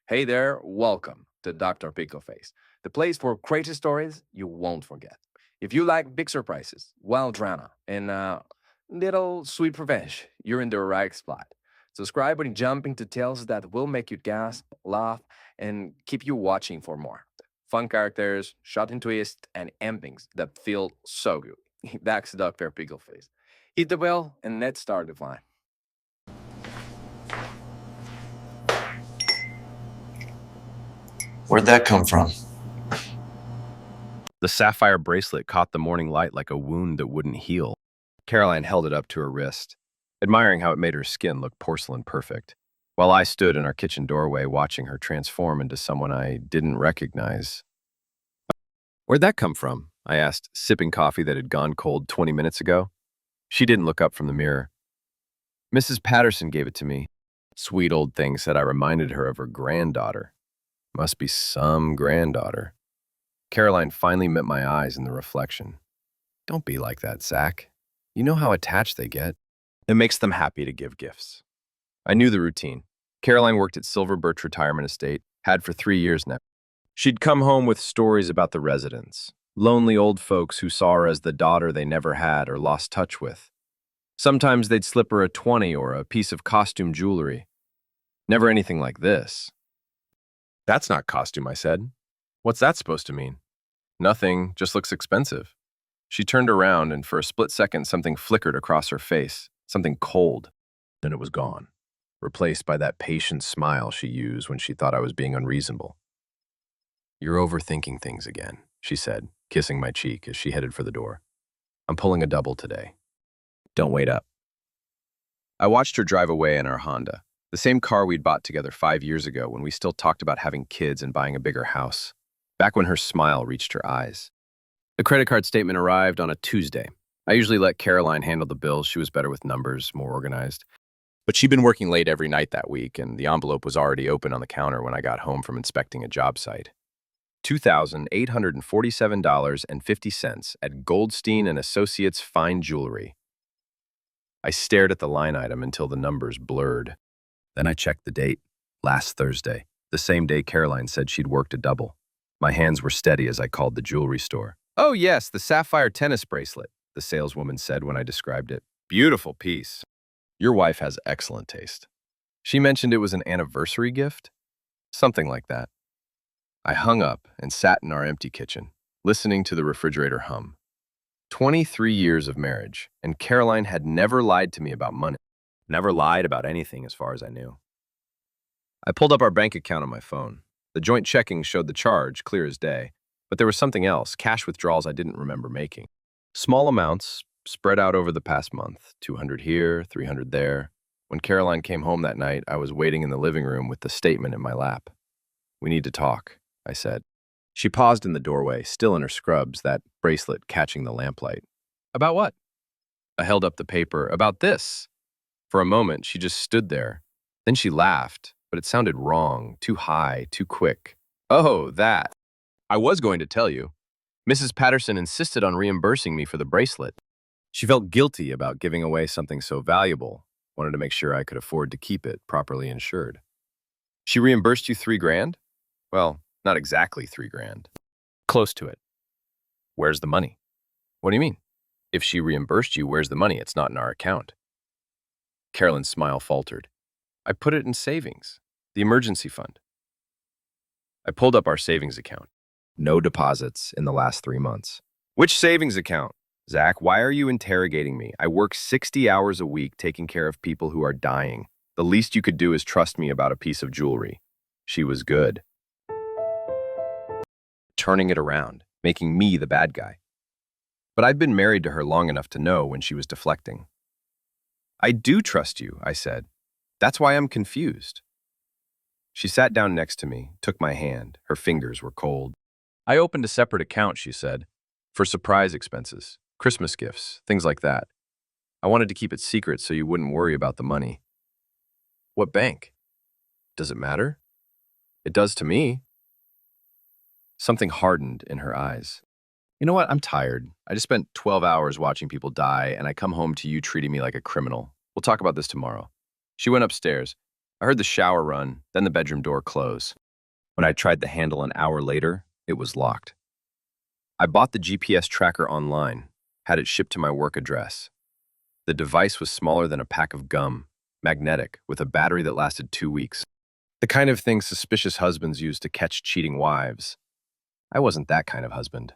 Hey there, welcome to Dr. Pickleface, the place for crazy stories you won't forget. If you like big surprises, wild drama, and little sweet revenge, you're in the right spot. Subscribe and jump into tales that will make you gasp, laugh, and keep you watching for more. Fun characters, shocking twists, and endings that feel so good. That's Dr. Pickleface. Hit the bell and let's start the fun. Where'd that come from? The sapphire bracelet caught the morning light like a wound that wouldn't heal. Caroline held it up to her wrist, admiring how it made her skin look porcelain perfect, while I stood in our kitchen doorway watching her transform into someone I didn't recognize. "Where'd that come from?" I asked, sipping coffee that had gone cold 20 minutes ago. She didn't look up from the mirror. "Mrs. Patterson gave it to me." Sweet old thing said I reminded her of her granddaughter. Must be some granddaughter. Caroline finally met my eyes in the reflection. "Don't be like that, Zach. You know how attached they get." It makes them happy to give gifts. I knew the routine. Caroline worked at Silver Birch Retirement Estate, had for 3 years now. She'd come home with stories about the residents, lonely old folks who saw her as the daughter they never had or lost touch with. Sometimes they'd slip her a 20 or a piece of costume jewelry. Never anything like this. "That's not costume," I said. "What's that supposed to mean?" "Nothing, just looks expensive." She turned around, and for a split second, something flickered across her face, something cold. Then it was gone, replaced by that patient smile she used when she thought I was being unreasonable. "You're overthinking things again," she said, kissing my cheek as she headed for the door. "I'm pulling a double today. Don't wait up." I watched her drive away in our Honda, the same car we'd bought together 5 years ago when we still talked about having kids and buying a bigger house, back when her smile reached her eyes. The credit card statement arrived on a Tuesday. I usually let Caroline handle the bills. She was better with numbers, more organized. But she'd been working late every night that week, and the envelope was already open on the counter when I got home from inspecting a job site. $2,847.50 at Goldstein and Associates Fine Jewelry. I stared at the line item until the numbers blurred. Then I checked the date. Last Thursday, the same day Caroline said she'd worked a double. My hands were steady as I called the jewelry store. "Oh yes, the sapphire tennis bracelet," the saleswoman said when I described it. "Beautiful piece. Your wife has excellent taste." She mentioned it was an anniversary gift? Something like that. I hung up and sat in our empty kitchen, listening to the refrigerator hum. 23 years of marriage, and Caroline had never lied to me about money. Never lied about anything as far as I knew. I pulled up our bank account on my phone. The joint checking showed the charge, clear as day, but there was something else, cash withdrawals I didn't remember making. Small amounts, spread out over the past month, 200 here, 300 there. When Caroline came home that night, I was waiting in the living room with the statement in my lap. "We need to talk," I said. She paused in the doorway, still in her scrubs, that bracelet catching the lamplight. "About what?" I held up the paper. "About this." For a moment, she just stood there. Then she laughed, but it sounded wrong, too high, too quick. "Oh, that. I was going to tell you. Mrs. Patterson insisted on reimbursing me for the bracelet. She felt guilty about giving away something so valuable, wanted to make sure I could afford to keep it properly insured." "She reimbursed you $3,000? Well, not exactly $3,000. Close to it." "Where's the money?" "What do you mean?" "If she reimbursed you, where's the money? It's not in our account." Carolyn's smile faltered. "I put it in savings, the emergency fund." I pulled up our savings account. No deposits in the last 3 months. "Which savings account?" "Zach, why are you interrogating me? I work 60 hours a week taking care of people who are dying. The least you could do is trust me about a piece of jewelry." She was good. Turning it around, making me the bad guy. But I'd been married to her long enough to know when she was deflecting. "I do trust you," I said. "That's why I'm confused." She sat down next to me, took my hand. Her fingers were cold. "I opened a separate account," she said, "for surprise expenses, Christmas gifts, things like that. I wanted to keep it secret so you wouldn't worry about the money." "What bank?" "Does it matter?" "It does to me." Something hardened in her eyes. "You know what? I'm tired. I just spent 12 hours watching people die, and I come home to you treating me like a criminal. We'll talk about this tomorrow." She went upstairs. I heard the shower run, then the bedroom door close. When I tried the handle an hour later, it was locked. I bought the GPS tracker online, had it shipped to my work address. The device was smaller than a pack of gum, magnetic, with a battery that lasted 2 weeks. The kind of thing suspicious husbands use to catch cheating wives. I wasn't that kind of husband.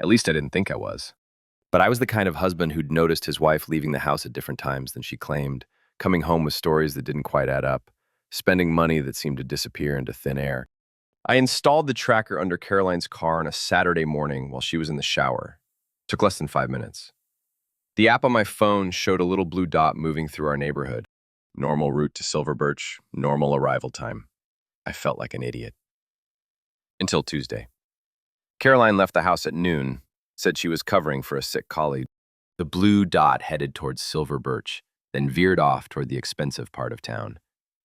At least I didn't think I was. But I was the kind of husband who'd noticed his wife leaving the house at different times than she claimed, coming home with stories that didn't quite add up, spending money that seemed to disappear into thin air. I installed the tracker under Caroline's car on a Saturday morning while she was in the shower. Took less than 5 minutes. The app on my phone showed a little blue dot moving through our neighborhood. Normal route to Silver Birch, normal arrival time. I felt like an idiot. Until Tuesday. Caroline left the house at noon, said she was covering for a sick colleague. The blue dot headed towards Silver Birch, then veered off toward the expensive part of town,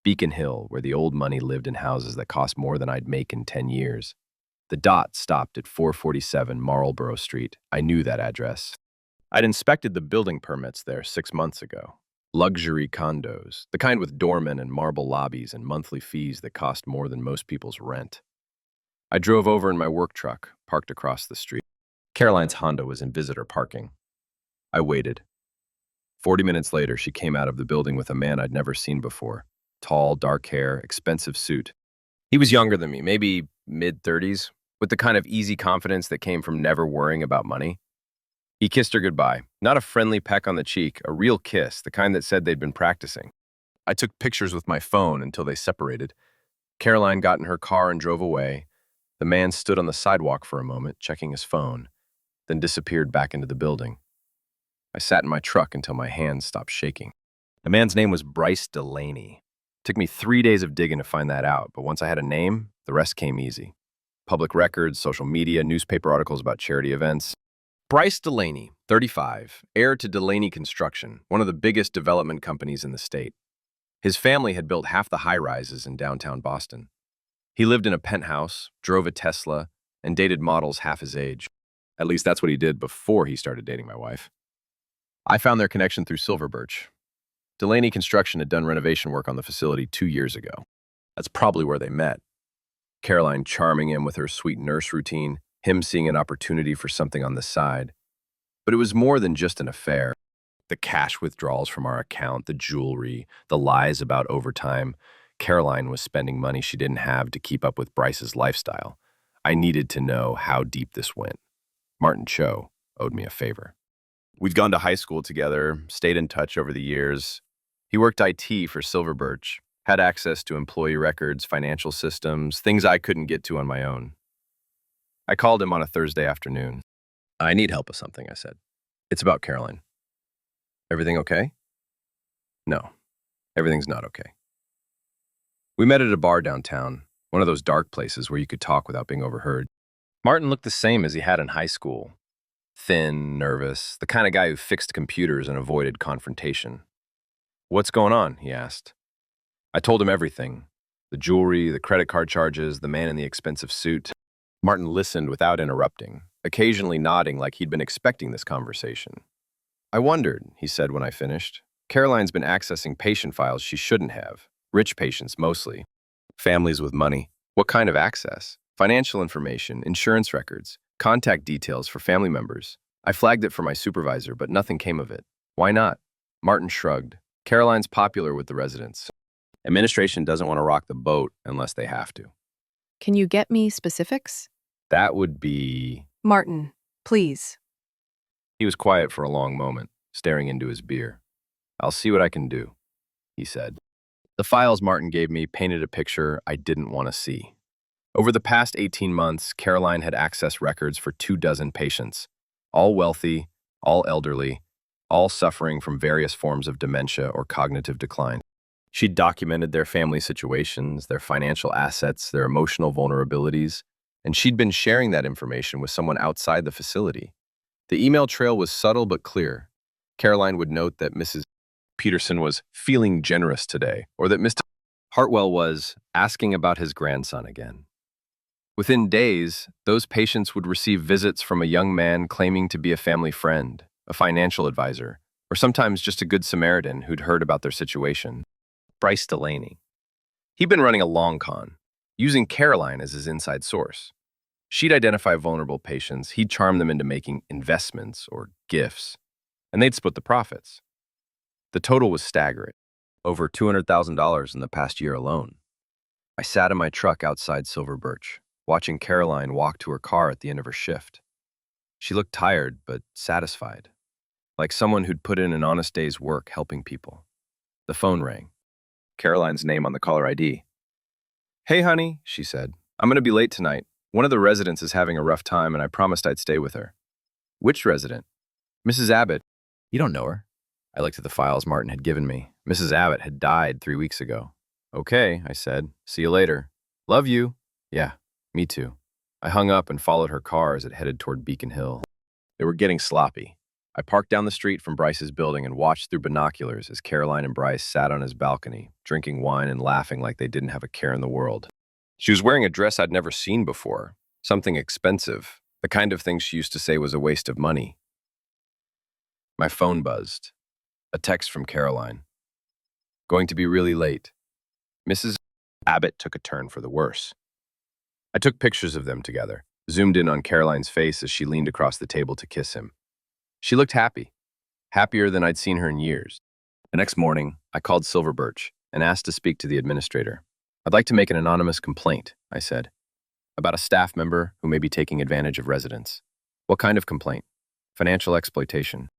Beacon Hill, where the old money lived in houses that cost more than I'd make in 10 years. The dot stopped at 447 Marlborough Street. I knew that address. I'd inspected the building permits there 6 months ago. Luxury condos, the kind with doormen and marble lobbies and monthly fees that cost more than most people's rent. I drove over in my work truck, parked across the street. Caroline's Honda was in visitor parking. I waited. 40 minutes later, she came out of the building with a man I'd never seen before. Tall, dark hair, expensive suit. He was younger than me, maybe mid-30s, with the kind of easy confidence that came from never worrying about money. He kissed her goodbye. Not a friendly peck on the cheek, a real kiss, the kind that said they'd been practicing. I took pictures with my phone until they separated. Caroline got in her car and drove away. The man stood on the sidewalk for a moment, checking his phone, then disappeared back into the building. I sat in my truck until my hands stopped shaking. The man's name was Bryce Delaney. It took me 3 days of digging to find that out, but once I had a name, the rest came easy. Public records, social media, newspaper articles about charity events. Bryce Delaney, 35, heir to Delaney Construction, one of the biggest development companies in the state. His family had built half the high-rises in downtown Boston. He lived in a penthouse, drove a Tesla, and dated models half his age. At least that's what he did before he started dating my wife. I found their connection through Silver Birch. Delaney Construction had done renovation work on the facility 2 years ago. That's probably where they met. Caroline charming him with her sweet nurse routine, him seeing an opportunity for something on the side. But it was more than just an affair. The cash withdrawals from our account, the jewelry, the lies about overtime. Caroline was spending money she didn't have to keep up with Bryce's lifestyle. I needed to know how deep this went. Martin Cho owed me a favor. We'd gone to high school together, stayed in touch over the years. He worked IT for Silver Birch, had access to employee records, financial systems, things I couldn't get to on my own. I called him on a Thursday afternoon. I need help with something, I said. It's about Caroline. Everything okay? No, everything's not okay. We met at a bar downtown, one of those dark places where you could talk without being overheard. Martin looked the same as he had in high school. Thin, nervous, the kind of guy who fixed computers and avoided confrontation. What's going on? He asked. I told him everything. The jewelry, the credit card charges, the man in the expensive suit. Martin listened without interrupting, occasionally nodding like he'd been expecting this conversation. I wondered, he said when I finished. Caroline's been accessing patient files she shouldn't have. Rich patients, mostly. Families with money. What kind of access? Financial information, insurance records, contact details for family members. I flagged it for my supervisor, but nothing came of it. Why not? Martin shrugged. Caroline's popular with the residents. Administration doesn't want to rock the boat unless they have to. Can you get me specifics? That would be... Martin, please. He was quiet for a long moment, staring into his beer. I'll see what I can do, he said. The files Martin gave me painted a picture I didn't want to see. Over the past 18 months, Caroline had accessed records for 24 patients, all wealthy, all elderly, all suffering from various forms of dementia or cognitive decline. She'd documented their family situations, their financial assets, their emotional vulnerabilities, and she'd been sharing that information with someone outside the facility. The email trail was subtle but clear. Caroline would note that Mrs. Peterson was feeling generous today, or that Mr. Hartwell was asking about his grandson again. Within days, those patients would receive visits from a young man claiming to be a family friend, a financial advisor, or sometimes just a good Samaritan who'd heard about their situation. Bryce Delaney, He'd been running a long con, using Caroline as his inside source. She'd identify vulnerable patients, he'd charm them into making investments or gifts, and they'd split the profits. The total was staggering, over $200,000 in the past year alone. I sat in my truck outside Silver Birch, watching Caroline walk to her car at the end of her shift. She looked tired but satisfied, like someone who'd put in an honest day's work helping people. The phone rang. Caroline's name on the caller ID. "Hey, honey," she said. "I'm going to be late tonight. One of the residents is having a rough time, and I promised I'd stay with her." "Which resident?" "Mrs. Abbott." "You don't know her." I looked at the files Martin had given me. Mrs. Abbott had died 3 weeks ago. "Okay," I said. "See you later." "Love you." "Yeah, me too." I hung up and followed her car as it headed toward Beacon Hill. They were getting sloppy. I parked down the street from Bryce's building and watched through binoculars as Caroline and Bryce sat on his balcony, drinking wine and laughing like they didn't have a care in the world. She was wearing a dress I'd never seen before, something expensive, the kind of thing she used to say was a waste of money. My phone buzzed. A text from Caroline. "Going to be really late." Mrs. Abbott took a turn for the worse. I took pictures of them together, zoomed in on Caroline's face as she leaned across the table to kiss him. She looked happy, happier than I'd seen her in years. The next morning, I called Silver Birch and asked to speak to the administrator. "I'd like to make an anonymous complaint," I said, "about a staff member who may be taking advantage of residents." "What kind of complaint?" "Financial exploitation.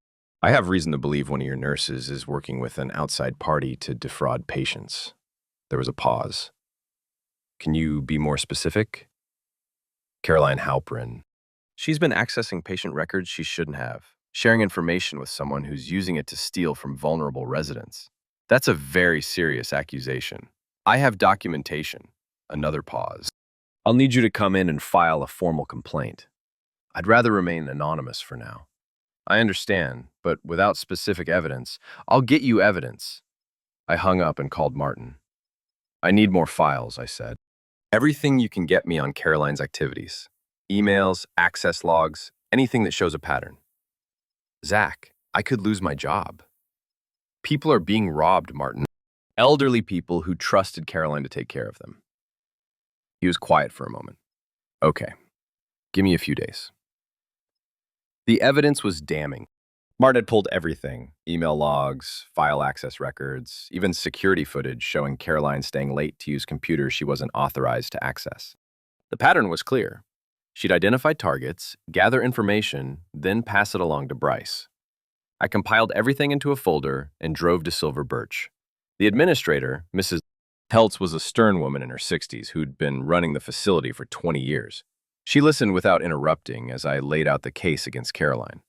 I have reason to believe one of your nurses is working with an outside party to defraud patients." There was a pause. "Can you be more specific?" "Caroline Halperin. She's been accessing patient records she shouldn't have, sharing information with someone who's using it to steal from vulnerable residents. That's a very serious accusation. I have documentation." Another pause. "I'll need you to come in and file a formal complaint." "I'd rather remain anonymous for now." "I understand, but without specific evidence." "I'll get you evidence." I hung up and called Martin. "I need more files," I said. "Everything you can get me on Caroline's activities. Emails, access logs, anything that shows a pattern." "Zach, I could lose my job." "People are being robbed, Martin. Elderly people who trusted Caroline to take care of them." He was quiet for a moment. "Okay, give me a few days." The evidence was damning. Martin had pulled everything: email logs, file access records, even security footage showing Caroline staying late to use computers she wasn't authorized to access. The pattern was clear. She'd identify targets, gather information, then pass it along to Bryce. I compiled everything into a folder and drove to Silver Birch. The administrator, Mrs. Peltz, was a stern woman in her 60s who'd been running the facility for 20 years. She listened without interrupting as I laid out the case against Caroline.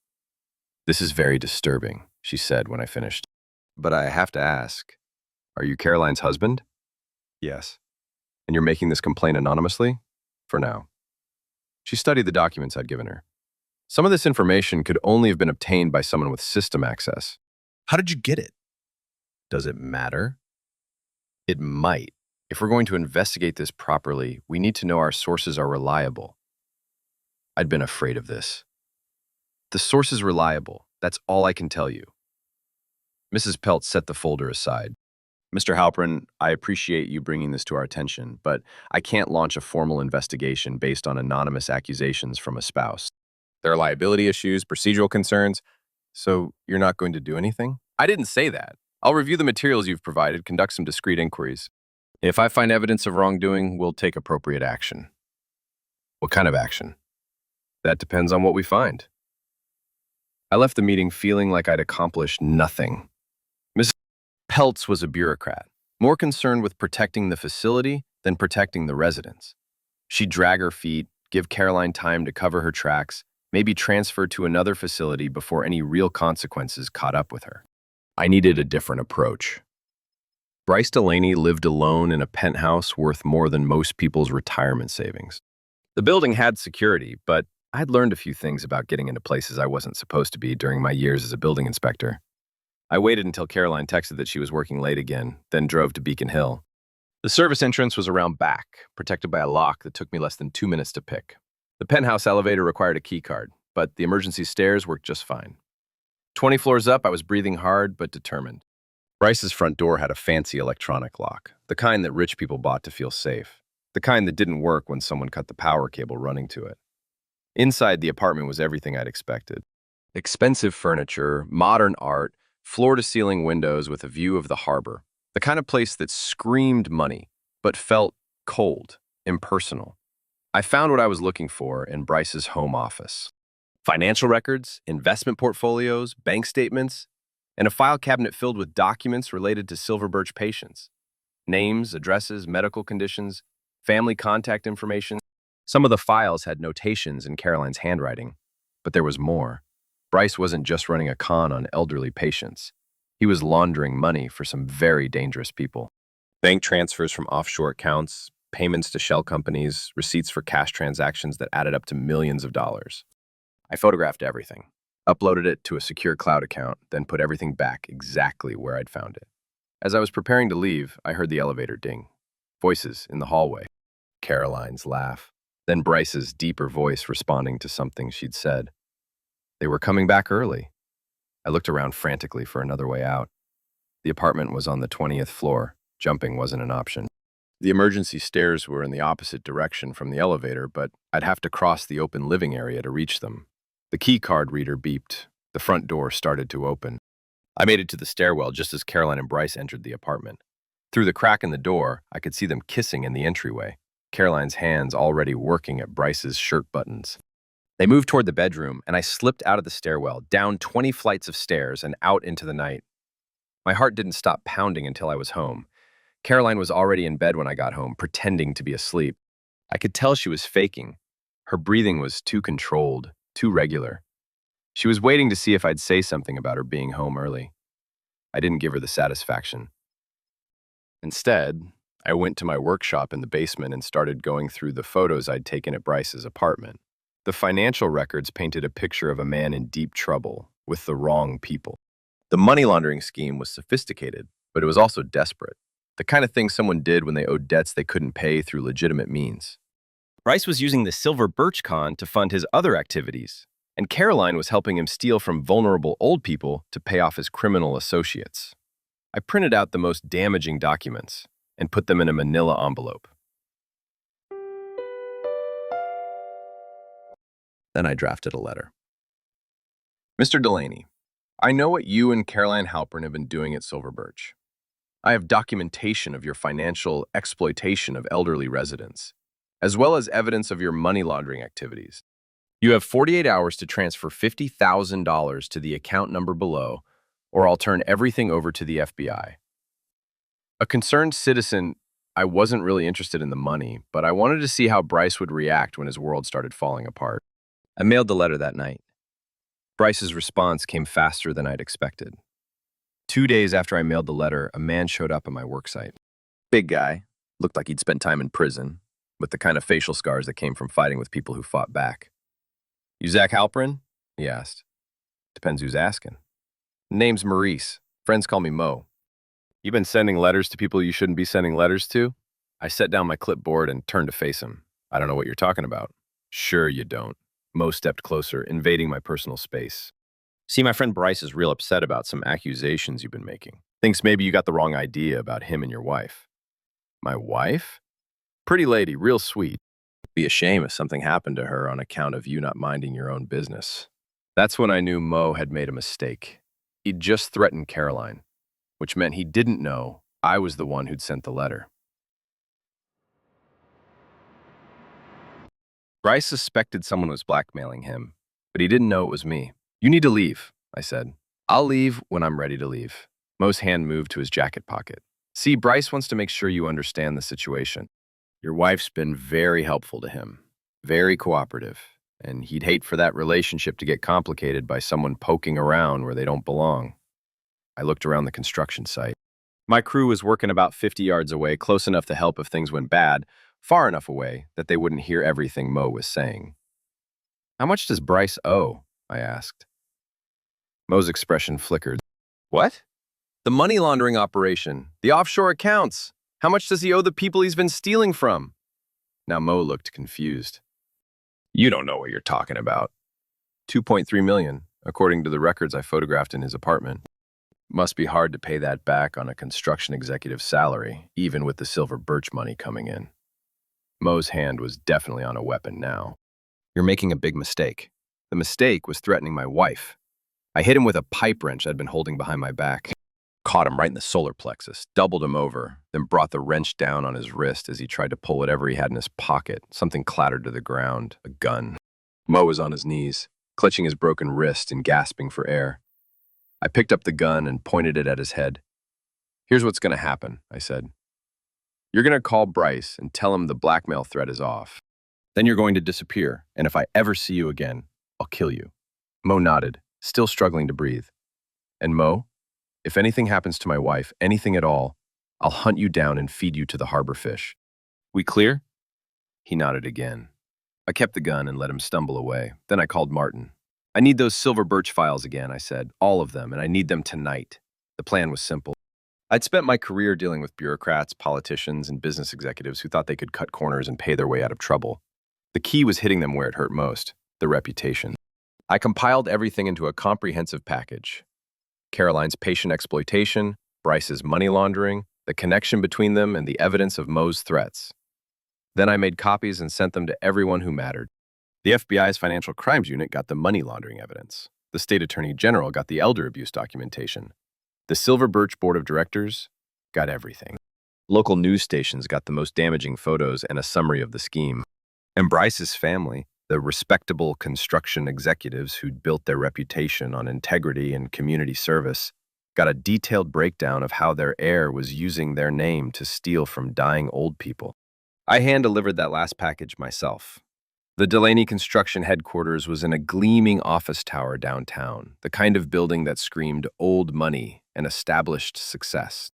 "This is very disturbing," she said when I finished. "But I have to ask, are you Caroline's husband?" "Yes." "And you're making this complaint anonymously?" "For now." She studied the documents I'd given her. Some of this information could only have been obtained by someone with system access. "How did you get it?" "Does it matter?" "It might. If we're going to investigate this properly, we need to know our sources are reliable." I'd been afraid of this. "The source is reliable. That's all I can tell you." Mrs. Pelt set the folder aside. "Mr. Halperin, I appreciate you bringing this to our attention, but I can't launch a formal investigation based on anonymous accusations from a spouse. There are liability issues, procedural concerns." "So you're not going to do anything?" "I didn't say that. I'll review the materials you've provided, conduct some discreet inquiries. If I find evidence of wrongdoing, we'll take appropriate action." "What kind of action?" "That depends on what we find." I left the meeting feeling like I'd accomplished nothing. Mrs. Peltz was a bureaucrat, more concerned with protecting the facility than protecting the residents. She'd drag her feet, give Caroline time to cover her tracks, maybe transfer to another facility before any real consequences caught up with her. I needed a different approach. Bryce Delaney lived alone in a penthouse worth more than most people's retirement savings. The building had security, but I'd learned a few things about getting into places I wasn't supposed to be during my years as a building inspector. I waited until Caroline texted that she was working late again, then drove to Beacon Hill. The service entrance was around back, protected by a lock that took me less than 2 minutes to pick. The penthouse elevator required a key card, but the emergency stairs worked just fine. 20 floors up, I was breathing hard but determined. Bryce's front door had a fancy electronic lock, the kind that rich people bought to feel safe, the kind that didn't work when someone cut the power cable running to it. Inside, the apartment was everything I'd expected. Expensive furniture, modern art, floor-to-ceiling windows with a view of the harbor. The kind of place that screamed money, but felt cold, impersonal. I found what I was looking for in Bryce's home office. Financial records, investment portfolios, bank statements, and a file cabinet filled with documents related to Silver Birch patients. Names, addresses, medical conditions, family contact information. Some of the files had notations in Caroline's handwriting, but there was more. Bryce wasn't just running a con on elderly patients. He was laundering money for some very dangerous people. Bank transfers from offshore accounts, payments to shell companies, receipts for cash transactions that added up to millions of dollars. I photographed everything, uploaded it to a secure cloud account, then put everything back exactly where I'd found it. As I was preparing to leave, I heard the elevator ding. Voices in the hallway. Caroline's laugh. Then Bryce's deeper voice responding to something she'd said. They were coming back early. I looked around frantically for another way out. The apartment was on the 20th floor. Jumping wasn't an option. The emergency stairs were in the opposite direction from the elevator, but I'd have to cross the open living area to reach them. The key card reader beeped. The front door started to open. I made it to the stairwell just as Caroline and Bryce entered the apartment. Through the crack in the door, I could see them kissing in the entryway, Caroline's hands already working at Bryce's shirt buttons. They moved toward the bedroom, and I slipped out of the stairwell, down 20 flights of stairs, and out into the night. My heart didn't stop pounding until I was home. Caroline was already in bed when I got home, pretending to be asleep. I could tell she was faking. Her breathing was too controlled, too regular. She was waiting to see if I'd say something about her being home early. I didn't give her the satisfaction. Instead, I went to my workshop in the basement and started going through the photos I'd taken at Bryce's apartment. The financial records painted a picture of a man in deep trouble with the wrong people. The money laundering scheme was sophisticated, but it was also desperate. The kind of thing someone did when they owed debts they couldn't pay through legitimate means. Bryce was using the Silver Birch Con to fund his other activities, and Caroline was helping him steal from vulnerable old people to pay off his criminal associates. I printed out the most damaging documents and put them in a manila envelope. Then I drafted a letter. Mr. Delaney, I know what you and Caroline Halpern have been doing at Silver Birch. I have documentation of your financial exploitation of elderly residents, as well as evidence of your money laundering activities. You have 48 hours to transfer $50,000 to the account number below, or I'll turn everything over to the FBI. A concerned citizen, I wasn't really interested in the money, but I wanted to see how Bryce would react when his world started falling apart. I mailed the letter that night. Bryce's response came faster than I'd expected. 2 days after I mailed the letter, a man showed up at my worksite. Big guy, looked like he'd spent time in prison, with the kind of facial scars that came from fighting with people who fought back. You Zach Halpern? He asked. Depends who's asking. Name's Maurice. Friends call me Mo. You been sending letters to people you shouldn't be sending letters to? I set down my clipboard and turned to face him. I don't know what you're talking about. Sure you don't. Mo stepped closer, invading my personal space. See, my friend Bryce is real upset about some accusations you've been making. Thinks maybe you got the wrong idea about him and your wife. My wife? Pretty lady, real sweet. Be a shame if something happened to her on account of you not minding your own business. That's when I knew Mo had made a mistake. He'd just threatened Caroline, which meant he didn't know I was the one who'd sent the letter. Bryce suspected someone was blackmailing him, but he didn't know it was me. You need to leave, I said. I'll leave when I'm ready to leave. Mo's hand moved to his jacket pocket. See, Bryce wants to make sure you understand the situation. Your wife's been very helpful to him, very cooperative, and he'd hate for that relationship to get complicated by someone poking around where they don't belong. I looked around the construction site. My crew was working about 50 yards away, close enough to help if things went bad, far enough away that they wouldn't hear everything Mo was saying. How much does Bryce owe? I asked. Mo's expression flickered. What? The money laundering operation, the offshore accounts. How much does he owe the people he's been stealing from? Now Mo looked confused. You don't know what you're talking about. $2.3 million, according to the records I photographed in his apartment. Must be hard to pay that back on a construction executive's salary, even with the silver birch money coming in. Mo's hand was definitely on a weapon now. You're making a big mistake. The mistake was threatening my wife. I hit him with a pipe wrench I'd been holding behind my back. Caught him right in the solar plexus, doubled him over, then brought the wrench down on his wrist as he tried to pull whatever he had in his pocket. Something clattered to the ground, a gun. Mo was on his knees, clutching his broken wrist and gasping for air. I picked up the gun and pointed it at his head. Here's what's going to happen, I said. You're going to call Bryce and tell him the blackmail threat is off. Then you're going to disappear, and if I ever see you again, I'll kill you. Mo nodded, still struggling to breathe. And Mo, if anything happens to my wife, anything at all, I'll hunt you down and feed you to the harbor fish. We clear? He nodded again. I kept the gun and let him stumble away. Then I called Martin. I need those silver birch files again, I said. All of them, and I need them tonight. The plan was simple. I'd spent my career dealing with bureaucrats, politicians, and business executives who thought they could cut corners and pay their way out of trouble. The key was hitting them where it hurt most, the reputation. I compiled everything into a comprehensive package. Caroline's patient exploitation, Bryce's money laundering, the connection between them, and the evidence of Mo's threats. Then I made copies and sent them to everyone who mattered. The FBI's Financial Crimes Unit got the money laundering evidence. The State Attorney General got the elder abuse documentation. The Silver Birch Board of Directors got everything. Local news stations got the most damaging photos and a summary of the scheme. And Bryce's family, the respectable construction executives who'd built their reputation on integrity and community service, got a detailed breakdown of how their heir was using their name to steal from dying old people. I hand-delivered that last package myself. The Delaney Construction headquarters was in a gleaming office tower downtown, the kind of building that screamed old money and established success.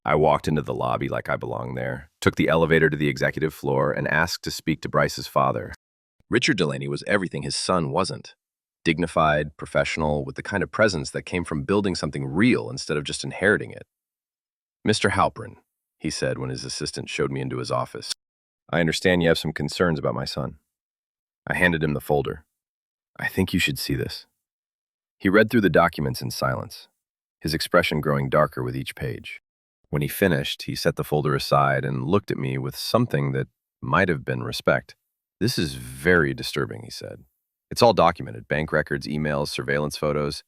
I walked into the lobby like I belonged there, took the elevator to the executive floor, and asked to speak to Bryce's father. Richard Delaney was everything his son wasn't. Dignified, professional, with the kind of presence that came from building something real instead of just inheriting it. Mr. Halpern, he said when his assistant showed me into his office. I understand you have some concerns about my son. I handed him the folder. I think you should see this. He read through the documents in silence, his expression growing darker with each page. When he finished, he set the folder aside and looked at me with something that might have been respect. This is very disturbing, he said. It's all documented, bank records, emails, surveillance photos.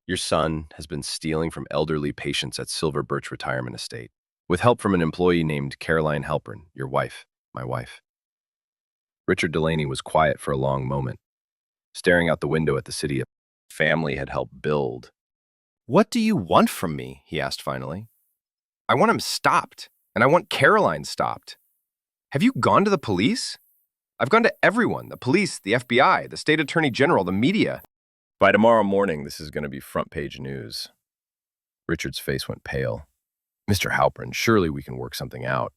Your son has been stealing from elderly patients at Silver Birch Retirement Estate, with help from an employee named Caroline Halpern, your wife, my wife. Richard Delaney was quiet for a long moment, staring out the window at the city a family had helped build. What do you want from me? He asked finally. I want him stopped, and I want Caroline stopped. Have you gone to the police? I've gone to everyone, the police, the FBI, the state attorney general, the media. By tomorrow morning, this is going to be front-page news. Richard's face went pale. Mr. Halpern, surely we can work something out.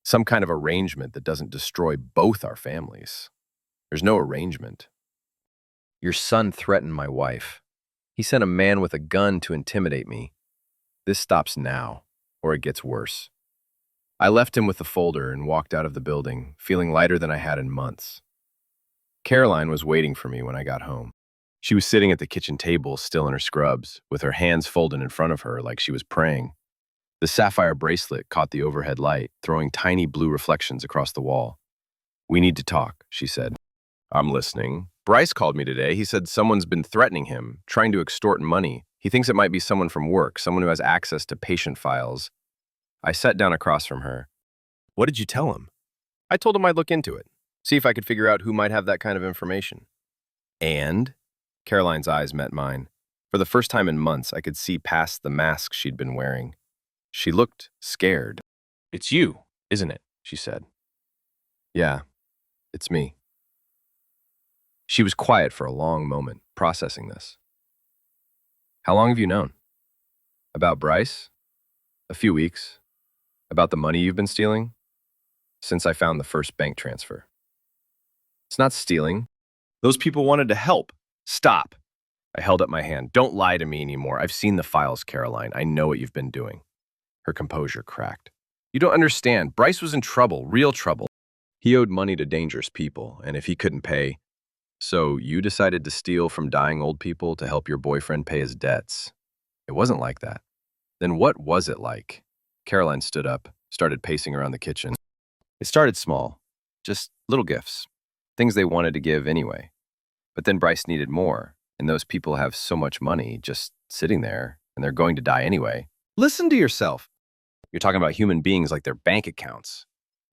Some kind of arrangement that doesn't destroy both our families. There's no arrangement. Your son threatened my wife. He sent a man with a gun to intimidate me. This stops now, or it gets worse. I left him with the folder and walked out of the building, feeling lighter than I had in months. Caroline was waiting for me when I got home. She was sitting at the kitchen table, still in her scrubs, with her hands folded in front of her like she was praying. The sapphire bracelet caught the overhead light, throwing tiny blue reflections across the wall. We need to talk, she said. I'm listening. Bryce called me today. He said someone's been threatening him, trying to extort money. He thinks it might be someone from work, someone who has access to patient files. I sat down across from her. What did you tell him? I told him I'd look into it, see if I could figure out who might have that kind of information. And? Caroline's eyes met mine. For the first time in months, I could see past the mask she'd been wearing. She looked scared. It's you, isn't it? She said. Yeah, it's me. She was quiet for a long moment, processing this. How long have you known? About Bryce? A few weeks. About the money you've been stealing? Since I found the first bank transfer. It's not stealing. Those people wanted to help. Stop. I held up my hand. Don't lie to me anymore. I've seen the files, Caroline. I know what you've been doing. Her composure cracked. You don't understand. Bryce was in trouble, real trouble. He owed money to dangerous people, and if he couldn't pay, so you decided to steal from dying old people to help your boyfriend pay his debts. It wasn't like that. Then what was it like? Caroline stood up, started pacing around the kitchen. It started small, just little gifts, things they wanted to give anyway. But then Bryce needed more, and those people have so much money just sitting there, and they're going to die anyway. Listen to yourself. You're talking about human beings like their bank accounts.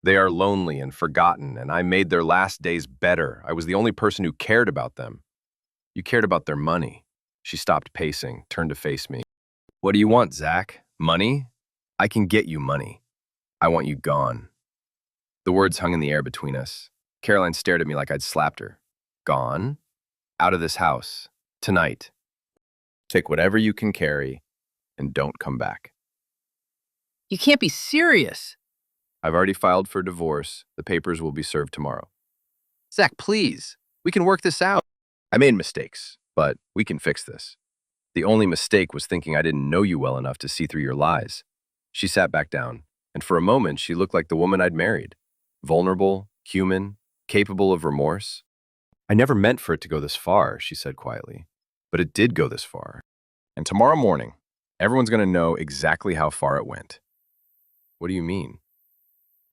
They are lonely and forgotten, and I made their last days better. I was the only person who cared about them. You cared about their money. She stopped pacing, turned to face me. What do you want, Zach? Money? I can get you money. I want you gone. The words hung in the air between us. Caroline stared at me like I'd slapped her. Gone? Out of this house. Tonight. Take whatever you can carry and don't come back. You can't be serious. I've already filed for divorce. The papers will be served tomorrow. Zach, please. We can work this out. I made mistakes, but we can fix this. The only mistake was thinking I didn't know you well enough to see through your lies. She sat back down, and for a moment she looked like the woman I'd married. Vulnerable, human, capable of remorse. I never meant for it to go this far, she said quietly. But it did go this far. And tomorrow morning, everyone's going to know exactly how far it went. What do you mean?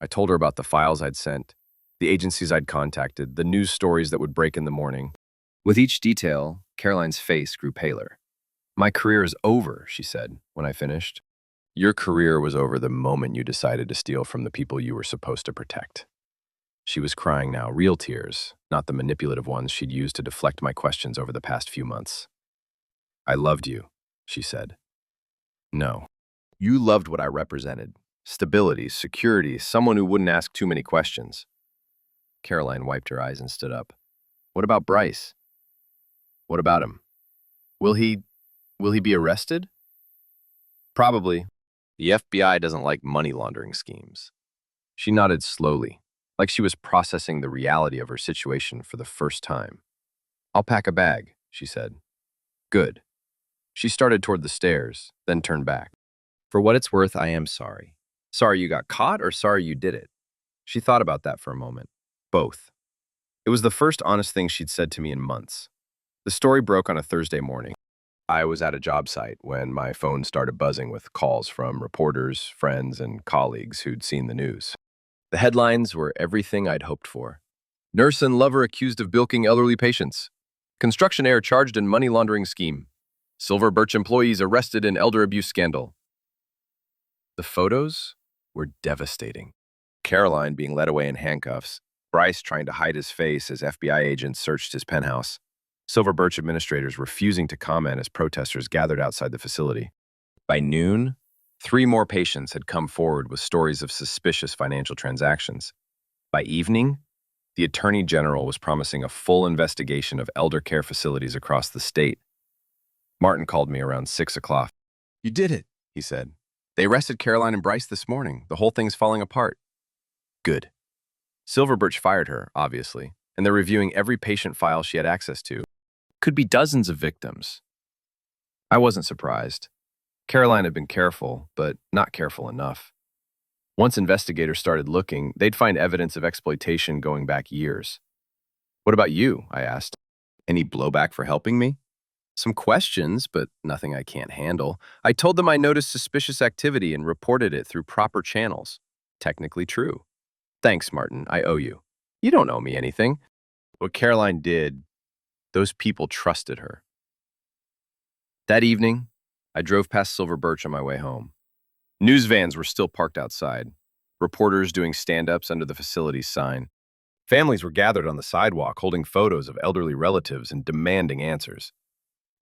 I told her about the files I'd sent, the agencies I'd contacted, the news stories that would break in the morning. With each detail, Caroline's face grew paler. My career is over, she said, when I finished. Your career was over the moment you decided to steal from the people you were supposed to protect. She was crying now, real tears, not the manipulative ones she'd used to deflect my questions over the past few months. I loved you, she said. No. You loved what I represented. Stability, security, someone who wouldn't ask too many questions. Caroline wiped her eyes and stood up. What about Bryce? What about him? Will he be arrested? Probably. The FBI doesn't like money laundering schemes. She nodded slowly, like she was processing the reality of her situation for the first time. I'll pack a bag, she said. Good. She started toward the stairs, then turned back. For what it's worth, I am sorry. Sorry you got caught or sorry you did it? She thought about that for a moment. Both. It was the first honest thing she'd said to me in months. The story broke on a Thursday morning. I was at a job site when my phone started buzzing with calls from reporters, friends, and colleagues who'd seen the news. The headlines were everything I'd hoped for. Nurse and lover accused of bilking elderly patients. Construction heir charged in money laundering scheme. Silver Birch employees arrested in elder abuse scandal. The photos were devastating. Caroline being led away in handcuffs. Bryce trying to hide his face as FBI agents searched his penthouse. Silver Birch administrators refusing to comment as protesters gathered outside the facility. By noon, 3 more patients had come forward with stories of suspicious financial transactions. By evening, the Attorney General was promising a full investigation of elder care facilities across the state. Martin called me around 6 o'clock. You did it, he said. They arrested Caroline and Bryce this morning. The whole thing's falling apart. Good. Silver Birch fired her, obviously, and they're reviewing every patient file she had access to. Could be dozens of victims. I wasn't surprised. Caroline had been careful, but not careful enough. Once investigators started looking, they'd find evidence of exploitation going back years. What about you? I asked. Any blowback for helping me? Some questions, but nothing I can't handle. I told them I noticed suspicious activity and reported it through proper channels. Technically true. Thanks, Martin. I owe you. You don't owe me anything. What Caroline did, those people trusted her. That evening, I drove past Silver Birch on my way home. News vans were still parked outside. Reporters doing stand-ups under the facility's sign. Families were gathered on the sidewalk holding photos of elderly relatives and demanding answers.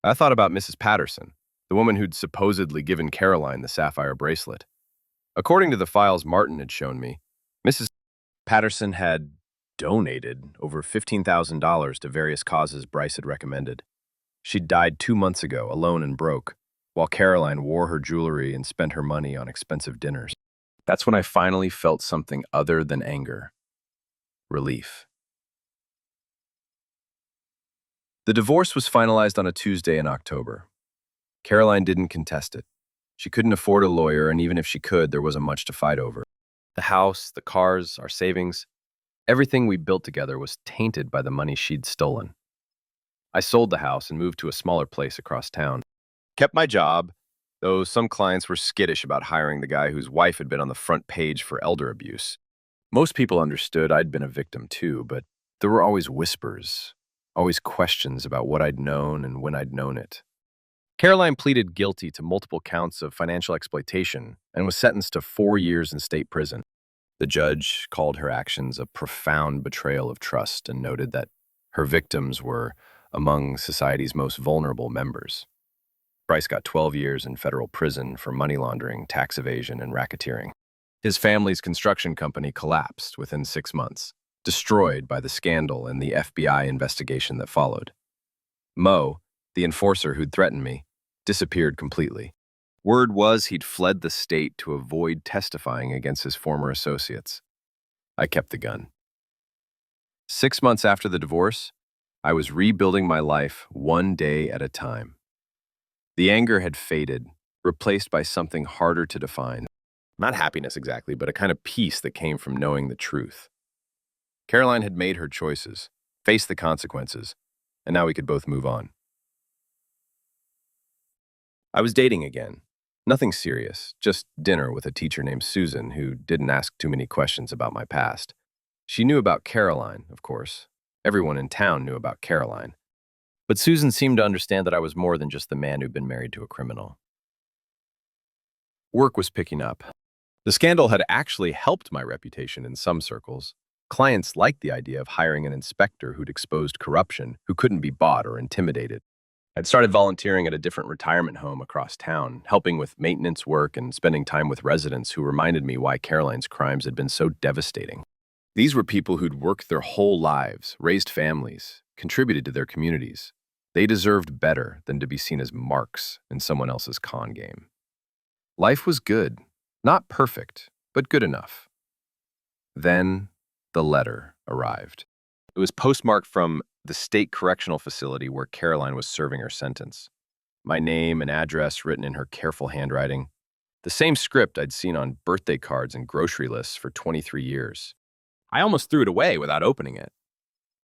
I thought about Mrs. Patterson, the woman who'd supposedly given Caroline the sapphire bracelet. According to the files Martin had shown me, Mrs. Patterson had donated over $15,000 to various causes Bryce had recommended. She'd died 2 months ago, alone and broke, while Caroline wore her jewelry and spent her money on expensive dinners. That's when I finally felt something other than anger. Relief. The divorce was finalized on a Tuesday in October. Caroline didn't contest it. She couldn't afford a lawyer, and even if she could, there wasn't much to fight over. The house, the cars, our savings, everything we built together was tainted by the money she'd stolen. I sold the house and moved to a smaller place across town. Kept my job, though some clients were skittish about hiring the guy whose wife had been on the front page for elder abuse. Most people understood I'd been a victim too, but there were always whispers, always questions about what I'd known and when I'd known it. Caroline pleaded guilty to multiple counts of financial exploitation and was sentenced to 4 years in state prison. The judge called her actions a profound betrayal of trust and noted that her victims were among society's most vulnerable members. Bryce got 12 years in federal prison for money laundering, tax evasion, and racketeering. His family's construction company collapsed within 6 months, destroyed by the scandal and the FBI investigation that followed. Mo, the enforcer who'd threatened me, disappeared completely. Word was he'd fled the state to avoid testifying against his former associates. I kept the gun. 6 months after the divorce, I was rebuilding my life one day at a time. The anger had faded, replaced by something harder to define. Not happiness exactly, but a kind of peace that came from knowing the truth. Caroline had made her choices, faced the consequences, and now we could both move on. I was dating again. Nothing serious, just dinner with a teacher named Susan who didn't ask too many questions about my past. She knew about Caroline, of course. Everyone in town knew about Caroline. But Susan seemed to understand that I was more than just the man who'd been married to a criminal. Work was picking up. The scandal had actually helped my reputation in some circles. Clients liked the idea of hiring an inspector who'd exposed corruption, who couldn't be bought or intimidated. I'd started volunteering at a different retirement home across town, helping with maintenance work and spending time with residents who reminded me why Caroline's crimes had been so devastating. These were people who'd worked their whole lives, raised families, contributed to their communities. They deserved better than to be seen as marks in someone else's con game. Life was good. Not perfect, but good enough. Then the letter arrived. It was postmarked from the state correctional facility where Caroline was serving her sentence. My name and address written in her careful handwriting. The same script I'd seen on birthday cards and grocery lists for 23 years. I almost threw it away without opening it.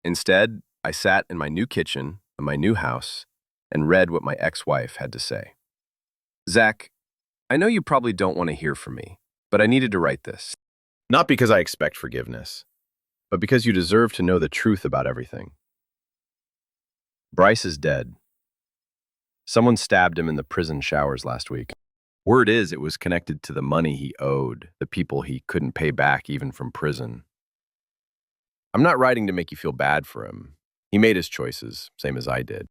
Instead, I sat in my new kitchen in my new house and read what my ex-wife had to say. Zach, I know you probably don't want to hear from me, but I needed to write this. Not because I expect forgiveness, but because you deserve to know the truth about everything. Bryce is dead. Someone stabbed him in the prison showers last week. Word is it was connected to the money he owed, the people he couldn't pay back even from prison. I'm not writing to make you feel bad for him. He made his choices, same as I did.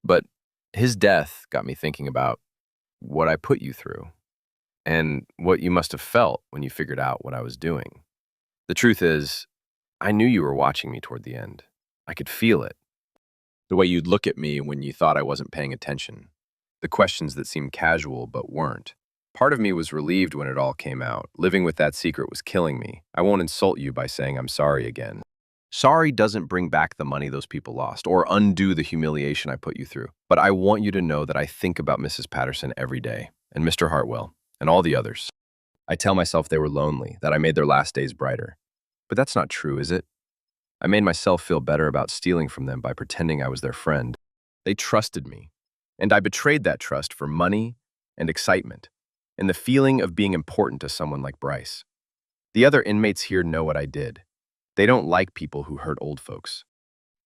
But his death got me thinking about what I put you through and what you must have felt when you figured out what I was doing. The truth is, I knew you were watching me toward the end. I could feel it. The way you'd look at me when you thought I wasn't paying attention. The questions that seemed casual but weren't. Part of me was relieved when it all came out. Living with that secret was killing me. I won't insult you by saying I'm sorry again. Sorry doesn't bring back the money those people lost or undo the humiliation I put you through. But I want you to know that I think about Mrs. Patterson every day, and Mr. Hartwell, and all the others. I tell myself they were lonely, that I made their last days brighter. But that's not true, is it? I made myself feel better about stealing from them by pretending I was their friend. They trusted me, and I betrayed that trust for money and excitement, and the feeling of being important to someone like Bryce. The other inmates here know what I did. They don't like people who hurt old folks.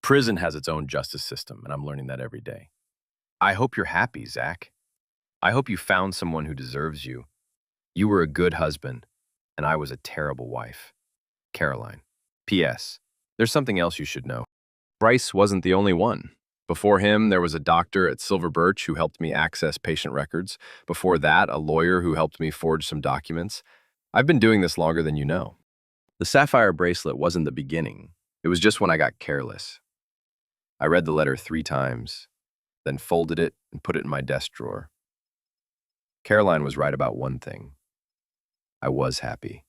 Prison has its own justice system, and I'm learning that every day. I hope you're happy, Zach. I hope you found someone who deserves you. You were a good husband, and I was a terrible wife. Caroline. P.S. There's something else you should know. Bryce wasn't the only one. Before him, there was a doctor at Silver Birch who helped me access patient records. Before that, a lawyer who helped me forge some documents. I've been doing this longer than you know. The sapphire bracelet wasn't the beginning. It was just when I got careless. I read the letter 3 times, then folded it and put it in my desk drawer. Caroline was right about one thing. I was happy.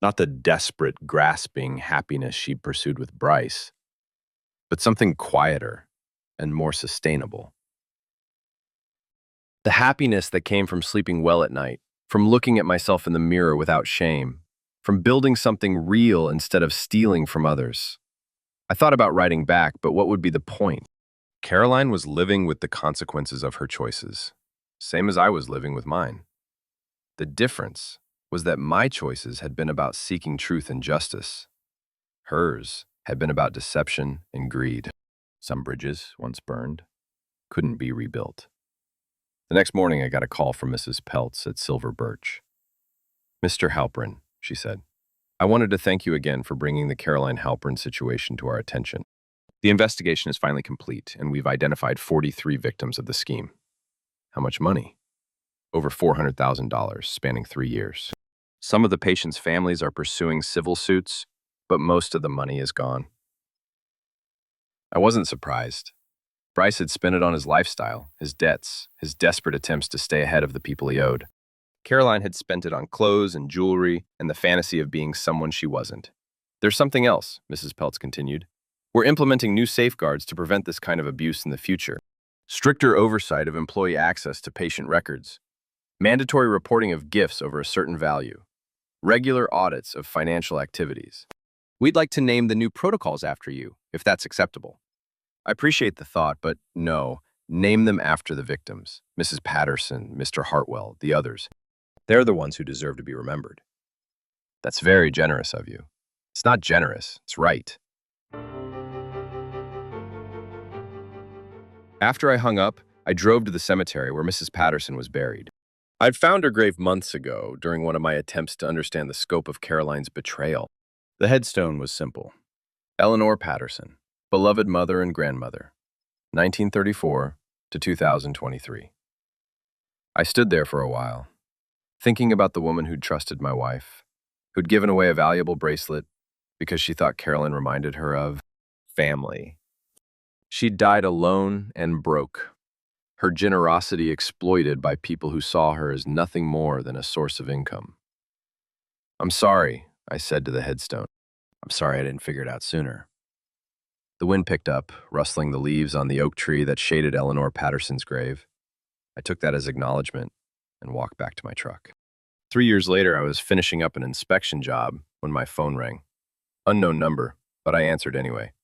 Not the desperate, grasping happiness she pursued with Bryce, but something quieter and more sustainable. The happiness that came from sleeping well at night, from looking at myself in the mirror without shame, from building something real instead of stealing from others. I thought about writing back, but what would be the point? Caroline was living with the consequences of her choices, same as I was living with mine. The difference was that my choices had been about seeking truth and justice. Hers had been about deception and greed. Some bridges, once burned, couldn't be rebuilt. The next morning, I got a call from Mrs. Peltz at Silver Birch. "Mr. Halpern," she said, "I wanted to thank you again for bringing the Caroline Halpern situation to our attention. The investigation is finally complete, and we've identified 43 victims of the scheme. How much money? Over $400,000, spanning 3 years. Some of the patients' families are pursuing civil suits, but most of the money is gone." I wasn't surprised. Bryce had spent it on his lifestyle, his debts, his desperate attempts to stay ahead of the people he owed. Caroline had spent it on clothes and jewelry and the fantasy of being someone she wasn't. "There's something else," Mrs. Peltz continued. "We're implementing new safeguards to prevent this kind of abuse in the future. Stricter oversight of employee access to patient records, mandatory reporting of gifts over a certain value, regular audits of financial activities. We'd like to name the new protocols after you, if that's acceptable." I appreciate the thought, but no, name them after the victims. Mrs. Patterson, Mr. Hartwell, the others. They're the ones who deserve to be remembered. That's very generous of you. It's not generous, it's right. After I hung up, I drove to the cemetery where Mrs. Patterson was buried. I'd found her grave months ago during one of my attempts to understand the scope of Caroline's betrayal. The headstone was simple. Eleanor Patterson, beloved mother and grandmother, 1934 to 2023. I stood there for a while, thinking about the woman who'd trusted my wife, who'd given away a valuable bracelet because she thought Caroline reminded her of family. She died alone and broke, her generosity exploited by people who saw her as nothing more than a source of income. "I'm sorry," I said to the headstone. "I'm sorry I didn't figure it out sooner." The wind picked up, rustling the leaves on the oak tree that shaded Eleanor Patterson's grave. I took that as acknowledgement and walked back to my truck. 3 years later, I was finishing up an inspection job when my phone rang. Unknown number, but I answered anyway.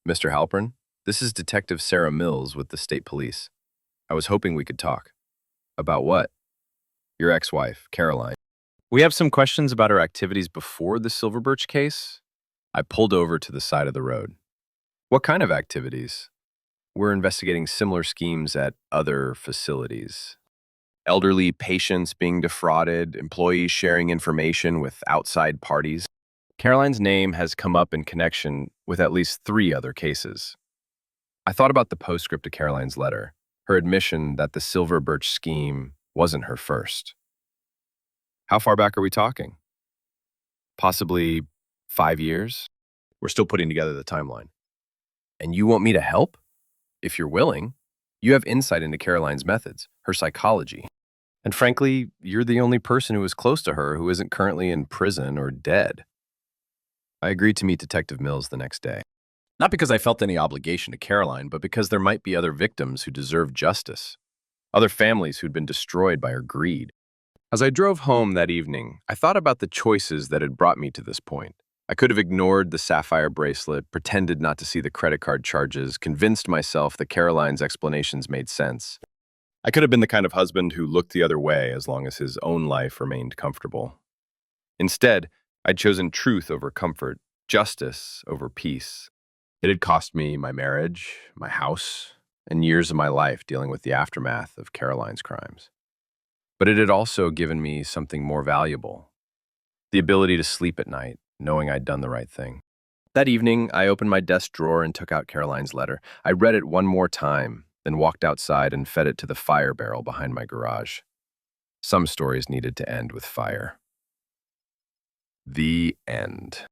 "Mr. Halpern, this is Detective Sarah Mills with the State Police. I was hoping we could talk." "About what?" "Your ex-wife, Caroline. We have some questions about her activities before the Silver Birch case." I pulled over to the side of the road. "What kind of activities?" "We're investigating similar schemes at other facilities. Elderly patients being defrauded, employees sharing information with outside parties. Caroline's name has come up in connection with at least 3 other cases." I thought about the postscript to Caroline's letter, her admission that the Silver Birch scheme wasn't her first. "How far back are we talking?" "Possibly 5 years. We're still putting together the timeline." "And you want me to help?" "If you're willing. You have insight into Caroline's methods, her psychology. And frankly, you're the only person who is close to her who isn't currently in prison or dead." I agreed to meet Detective Mills the next day. Not because I felt any obligation to Caroline, but because there might be other victims who deserved justice. Other families who'd been destroyed by her greed. As I drove home that evening, I thought about the choices that had brought me to this point. I could have ignored the sapphire bracelet, pretended not to see the credit card charges, convinced myself that Caroline's explanations made sense. I could have been the kind of husband who looked the other way as long as his own life remained comfortable. Instead, I'd chosen truth over comfort, justice over peace. It had cost me my marriage, my house, and years of my life dealing with the aftermath of Caroline's crimes. But it had also given me something more valuable, the ability to sleep at night, knowing I'd done the right thing. That evening, I opened my desk drawer and took out Caroline's letter. I read it one more time, then walked outside and fed it to the fire barrel behind my garage. Some stories needed to end with fire. The end.